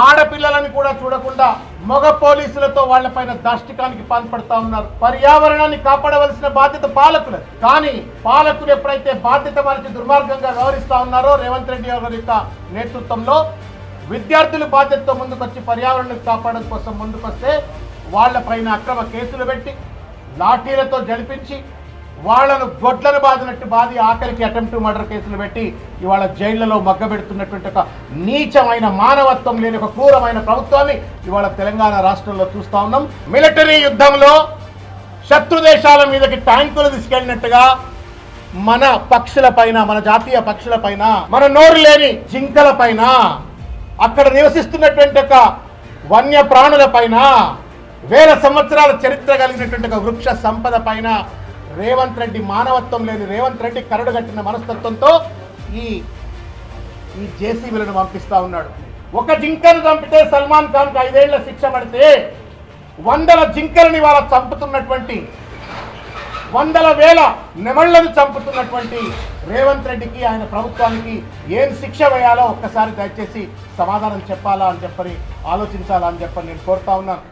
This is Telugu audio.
ఆడపిల్లలని కూడా చూడకుండా మగ పోలీసులతో వాళ్లపైన దాష్టికానికి పాల్పడతా ఉన్నారు. పర్యావరణాన్ని కాపాడవలసిన బాధ్యత పాలకులది. కానీ పాలకులు ఎప్పుడైతే బాధ్యత మరిచి దుర్మార్గంగా వ్యవహరిస్తా ఉన్నారో రేవంత్ రెడ్డి గారి యొక్క నేతృత్వంలో విద్యార్థులు బాధ్యతతో ముందుకొచ్చి పర్యావరణాన్ని కాపాడడం కోసం ముందుకొస్తే వాళ్లపైన అక్రమ కేసులు పెట్టి లాఠీలతో జడిపించి వాళ్లను గొడ్లను బాదినట్టు బాది ఆఖరికి అటెంప్ట్ మర్డర్ కేసులు పెట్టి ఇవాళ జైళ్లలో మగ్గబెడుతున్నటువంటి ఒక నీచమైన మానవత్వం లేని ఒక క్రూరమైన ప్రభుత్వాన్ని ఇవాళ తెలంగాణ రాష్ట్రంలో చూస్తా ఉన్నాం. మిలిటరీ యుద్ధంలో శత్రు దేశాల మీదకి ట్యాంకులు తీసుకెళ్ళినట్టుగా మన పక్షుల పైన, మన జాతీయ పక్షుల పైన, మన నోరు లేని జింకల పైన, అక్కడ నివసిస్తున్నటువంటి ఒక వన్య ప్రాణుల పైన, వేల సంవత్సరాల చరిత్ర కలిగినటువంటి ఒక వృక్ష సంపద పైన రేవంత్ రెడ్డి మానవత్వం లేని రేవంత్ రెడ్డి కరడుగట్టిన మనస్తత్వంతో ఈ జేసీబీలను పంపిస్తా ఉన్నాడు. ఒక జింకను చంపితే సల్మాన్ ఖాన్కి 5 ఏళ్ల శిక్ష పడితే 100 జింకలని వాళ్ళ చంపుతున్నటువంటి, 100,000 నెమళ్లను చంపుతున్నటువంటి రేవంత్ రెడ్డికి, ఆయన ప్రభుత్వానికి ఏం శిక్ష వేయాలో ఒక్కసారి దయచేసి సమాధానం చెప్పాలా అని చెప్పని ఆలోచించాలా అని చెప్పని నేను కోరుతా ఉన్నాను.